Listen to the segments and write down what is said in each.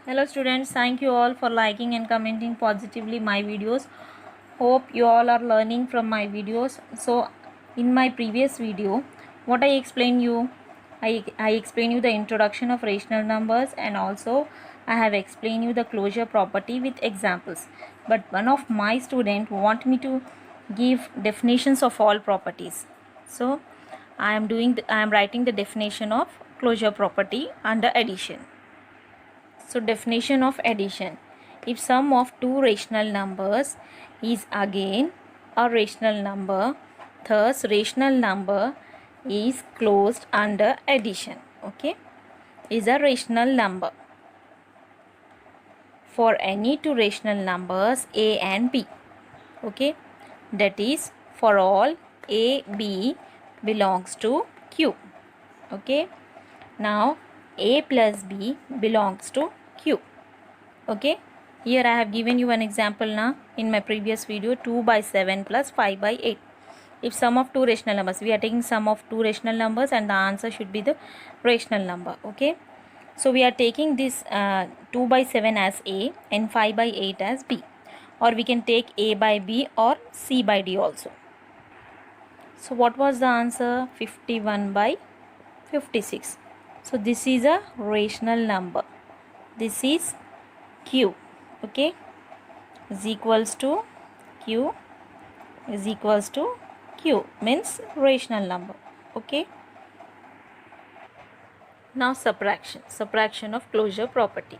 Hello students, thank you all for liking and commenting positively my videos. Hope you all are learning from my videos. So in my previous video, what I explained you, I explained you the introduction of rational numbers, and also I have explained you the closure property with examples. But one of my student want me to give definitions of all properties. So I am writing the definition of closure property under addition. So definition of addition. If sum of two rational numbers is again a rational number, thus rational number is closed under addition. Okay, is a rational number for any two rational numbers a and b. Okay, that is for all a b belongs to q. Okay, now a plus b belongs to q. Okay, here I have given you an example now in my previous video. 2 by 7 plus 5 by 8. If sum of two rational numbers, we are taking sum of two rational numbers and the answer should be the rational number. Okay, so we are taking this 2 by 7 as a and 5 by 8 as b, or we can take a by b or c by d also. So what was the answer? 51 by 56. So this is a rational number. This is q. Okay, is equals to q is equals to q means rational number. Okay, now subtraction of closure property.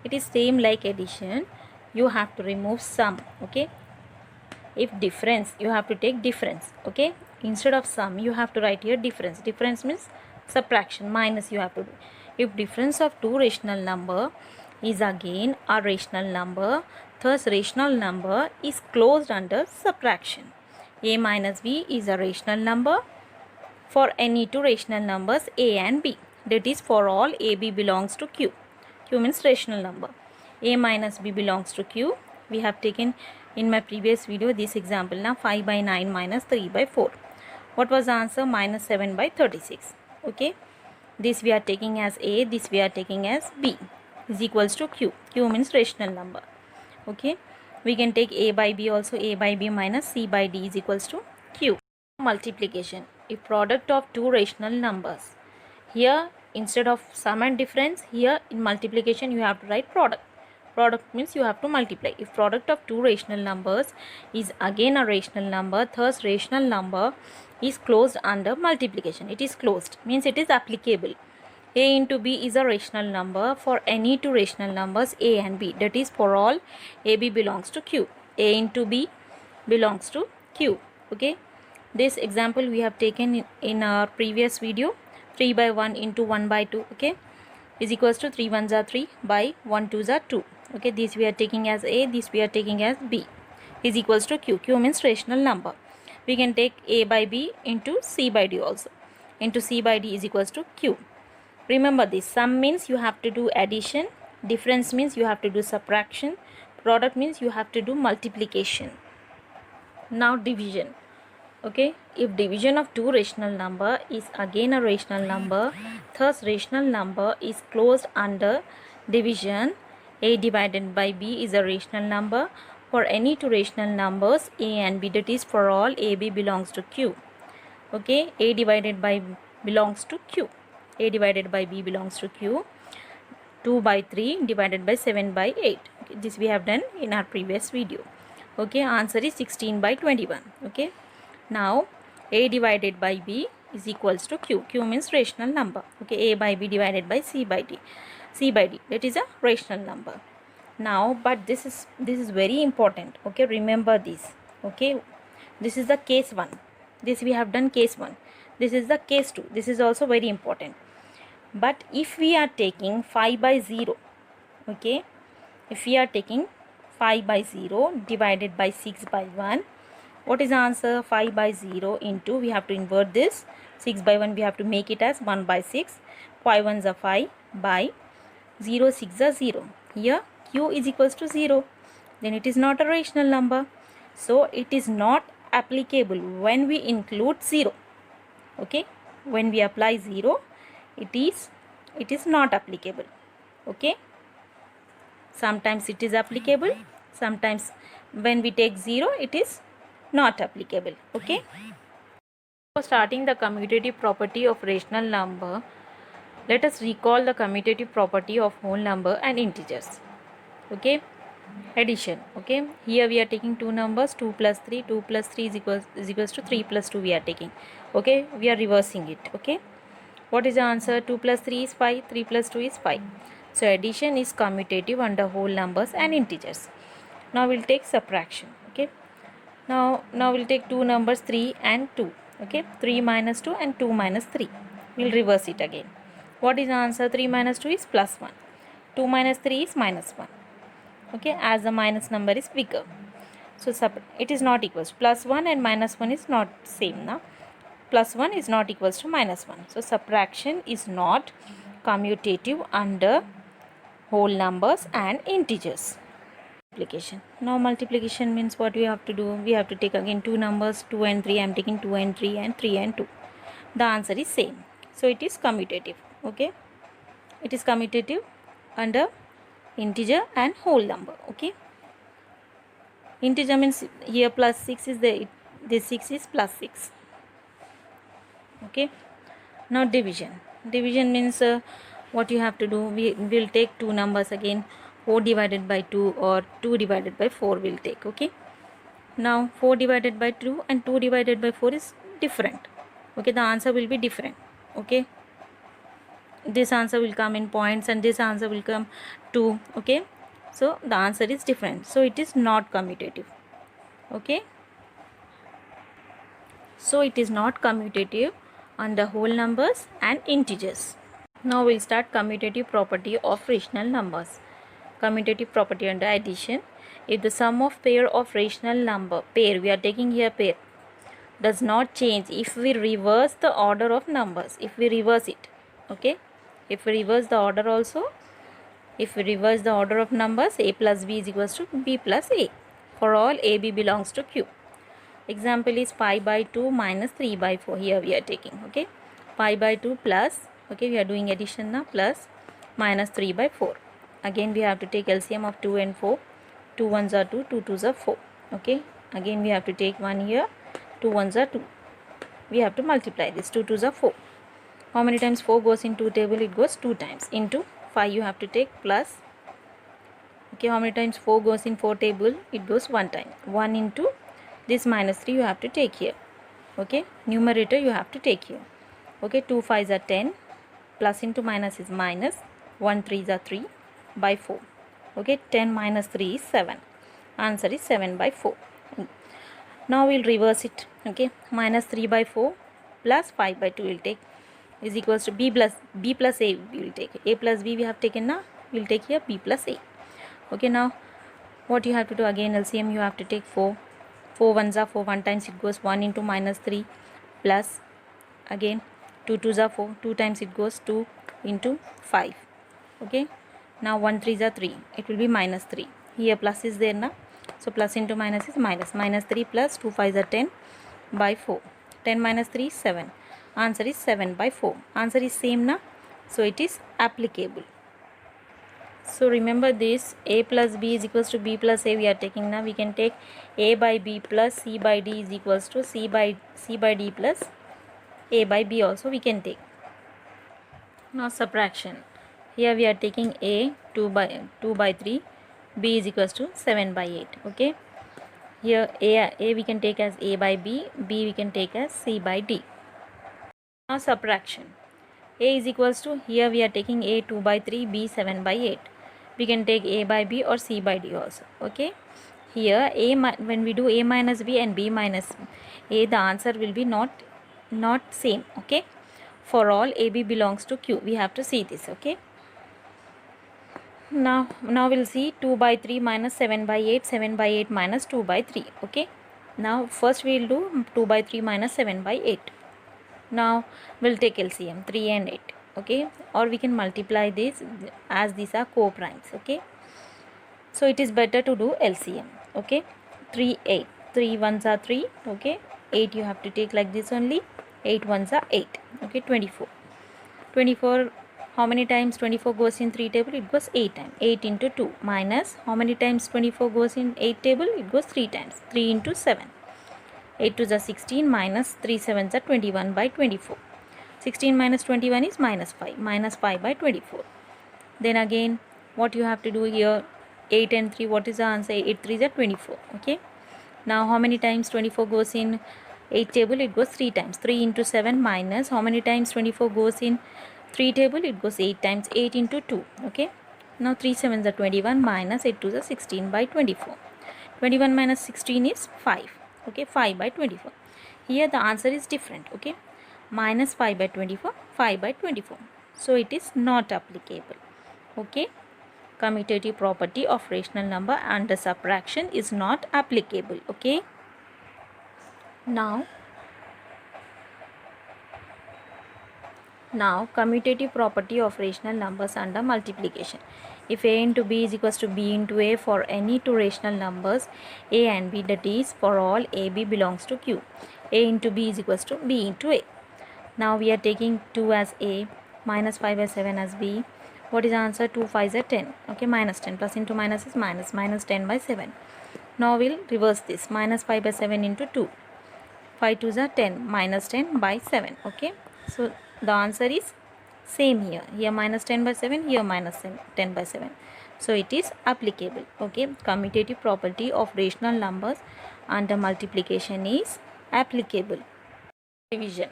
It is same like addition. You have to remove sum. Okay, if difference, you have to take difference. Okay, instead of sum you have to write here difference means subtraction, minus you have to do. If difference of two rational number is again a rational number, thus rational number is closed under subtraction. A minus b is a rational number for any two rational numbers a and b, that is for all a b belongs to q. Q means rational number. A minus b belongs to q. We have taken in my previous video this example. Now 5 by 9 minus 3 by 4. What was the answer? Minus 7 by 36. Okay, this we are taking as a, this we are taking as b, is equals to q. Q means rational number. Okay, we can take a by b also. A by b minus c by d is equals to q. Multiplication. If product of two rational numbers, here instead of sum and difference, here in multiplication you have to write product. Product means you have to multiply. If product of two rational numbers is again a rational number, thus rational number is closed under multiplication. It is closed means it is applicable. A into b is a rational number for any two rational numbers a and b, that is for all a b belongs to q. A into b belongs to q. Okay, this example we have taken in our previous video. 3 by 1 into 1 by 2. Okay, is equals to 3 1s are 3 by 1 2s are 2. Okay, this we are taking as a, this we are taking as b, is equals to q. Q means rational number. We can take a by b into c by d also. Into c by d is equals to q. Remember this, sum means you have to do addition, difference means you have to do subtraction, product means you have to do multiplication. Now division. Okay, if division of two rational number is again a rational number, thus rational number is closed under division. A divided by b is a rational number for any two rational numbers a and b, that is for all a b belongs to q. Okay, a divided by b belongs to q. A divided by b belongs to q. 2 by 3 divided by 7 by 8. Okay, this we have done in our previous video. Okay, answer is 16 by 21. Okay, now a divided by b is equals to q. Q means rational number. Okay, a by b divided by c by d. C by d, that is a rational number. Now, but this is very important. Okay, remember this. Okay, this is the case 1. This we have done case 1. This is the case 2. This is also very important. But if we are taking 5 by 0, okay, if we are taking 5 by 0 divided by 6 by 1, what is the answer? 5 by 0 into, we have to invert this, 6 by 1 we have to make it as 1 by 6, 5 1s are 5 by 0 6 are 0. Here q is equals to 0, then it is not a rational number, so it is not applicable when we include 0. Okay, when we apply 0, it is not applicable. Okay, Sometimes it is applicable, sometimes when we take 0 it is not applicable. Okay, for starting the commutative property of rational number, let us recall the commutative property of whole number and integers. Okay, addition. Okay, here we are taking two numbers, 2 plus 3, 2 plus 3 is equals to 3 plus 2 we are taking. Okay, we are reversing it. Okay, what is the answer? 2 plus 3 is 5, 3 plus 2 is 5. So addition is commutative under whole numbers and integers. Now we'll take subtraction. Okay, now we'll take two numbers 3 and 2. Okay, 3 minus 2 and 2 minus 3. We'll reverse it again. What is the answer? 3 minus 2 is plus 1. 2 minus 3 is minus 1. Okay, as the minus number is bigger. So it is not equals. Plus 1 and minus 1 is not same now. Plus 1 is not equals to minus 1. So subtraction is not commutative under whole numbers and integers. Multiplication. Now multiplication means what we have to do? We have to take again two numbers, 2 and 3. I am taking 2 and 3 and 3 and 2. The answer is same. So it is commutative. Okay, it is commutative under integer and whole number. Okay, integer means here plus 6 is there, this 6 is plus 6. Okay, now division. Division means what you have to do, we will take two numbers again, 4 divided by 2 or 2 divided by 4 will take. Okay, now 4 divided by 2 and 2 divided by 4 is different. Okay, the answer will be different. Okay, this answer will come in points and this answer will come 2. Okay, so the answer is different, so it is not commutative. Okay, so it is not commutative under whole numbers and integers. Now we'll start commutative property of rational numbers. Commutative property under addition. If the sum of pair of rational number, pair we are taking here pair, does not change if we reverse the order of numbers, if we reverse it. Okay, if we reverse the order also, if we reverse the order of numbers, a plus b is equals to b plus a. For all a, b belongs to q. Example is pi by 2 minus 3 by 4. Here we are taking. Okay, pi by 2 plus, okay, we are doing addition now, plus minus 3 by 4. Again we have to take LCM of 2 and 4. 2 ones are 2, 2 twos are 4. Okay, again we have to take 1 here, 2 ones are 2. We have to multiply this, 2 twos are 4. How many times 4 goes in 2 table? It goes 2 times. Into 5 you have to take plus. Okay, how many times 4 goes in 4 table? It goes 1 time. 1 into this minus 3 you have to take here. Okay, numerator you have to take here. Okay, 2 5s are 10. Plus into minus is minus. 1 3s are 3 by 4. Okay, 10 minus 3 is 7. Answer is 7 by 4. Now we'll reverse it. Okay, minus 3 by 4 plus 5 by 2 will take is equals to b plus a we will take. A plus b we have taken now. We'll take here b plus a. Okay, now what you have to do again, LCM you have to take 4. 4 ones are 4. 1 times it goes 1 into minus 3 plus again 2 twos are 4. 2 times it goes 2 into 5. Okay, now 1 3s are 3. It will be minus 3. Here plus is there now. So plus into minus is minus. Minus 3 plus 2 5s are 10 by 4. 10 minus 3 is 7. Answer is 7 by 4. Answer is same now. So it is applicable. So remember this, a plus b is equals to b plus a we are taking now. We can take a by b plus c by d is equals to c by d plus a by b also we can take. Now subtraction. Here we are taking a 2 by 3, b is equals to 7 by 8. Okay, here a we can take as a by b, b we can take as c by d. Now subtraction. A is equals to, here we are taking a 2 by 3, b 7 by 8. We can take a by b or c by d also. Okay, here when we do a minus b and b minus a, the answer will be not same. Okay, for all ab belongs to q, we have to see this. Okay, now we'll see 2 by 3 minus 7 by 8, 7 by 8 minus 2 by 3. Okay, now first we'll do 2 by 3 minus 7 by 8. Now we'll take LCM 3 and 8. Okay, or we can multiply this as these are co-primes. Okay, so it is better to do LCM. Okay, 3 8, 3 ones are 3. Okay, 8 you have to take like this only. 8 ones are 8. Okay, 24. How many times 24 goes in 3 table? It goes 8 times. 8 into 2 minus how many times 24 goes in 8 table? It goes 3 times. 3 into 7. 8 to the 16 minus 3 sevens are 21 by 24. 16 minus 21 is minus 5. Minus 5 by 24. Then again what you have to do here, 8 and 3, what is the answer? 8 3 is 24. Okay. Now how many times 24 goes in 8 table? It goes 3 times. 3 into 7 minus how many times 24 goes in 3 table? It goes 8 times. 8 into 2. Okay. Now 3 sevens are 21 minus 8 to the 16 by 24. 21 minus 16 is 5. Okay. 5 by 24. Here the answer is different. Okay. Minus 5 by 24. 5 by 24. So it is not applicable. Okay. Commutative property of rational number under subtraction is not applicable. Okay. Now commutative property of rational numbers under multiplication. If a into b is equals to b into a for any two rational numbers a and b, that is for all a b belongs to q, a into b is equals to b into a. Now we are taking 2 as a, minus 5 by 7 as b. What is the answer? 2 5 is 10. Okay, minus 10. Plus into minus is minus. Minus 10 by 7. Now we'll reverse this. Minus 5 by 7 into 2. 5 2s are 10. Minus 10 by 7. Okay. So the answer is same here. Here minus 10 by 7. Here minus 10 by 7. So it is applicable. Okay. Commutative property of rational numbers under multiplication is applicable. Division.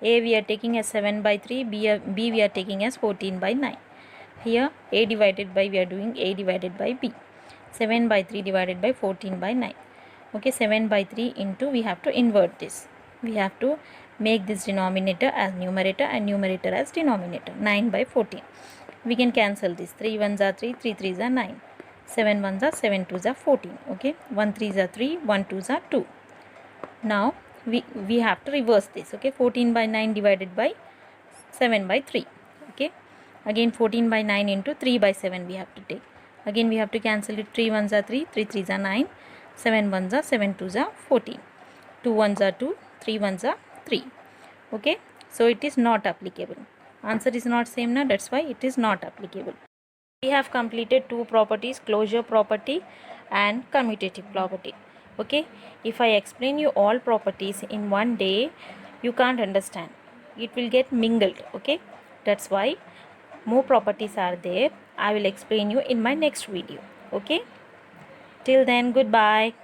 A we are taking as 7 by 3. B we are taking as 14 by 9. Here a divided by, we are doing a divided by b. 7 by 3 divided by 14 by 9. Okay, 7 by 3 into, we have to invert this. We have to make this denominator as numerator and numerator as denominator. 9 by 14. We can cancel this. 3 1s are 3, 3 3s are 9. 7 1s are 7 2s are 14. Okay, 1 3s are 3, 1 2s are 2. Now we have to reverse this. Okay, 14 by 9 divided by 7 by 3. Okay, again 14 by 9 into 3 by 7 we have to take. Again we have to cancel it. 3 1s are 3, 3 3s are 9, 7 1s are 7 2s are 14, 2 1s are 2, 3 1s are 3. Okay, so it is not applicable. Answer is not same now, that's why it is not applicable. We have completed two properties, closure property and commutative property. Okay, if I explain you all properties in one day, you can't understand. It will get mingled. Okay, that's why more properties are there. I will explain you in my next video. Okay, till then, goodbye.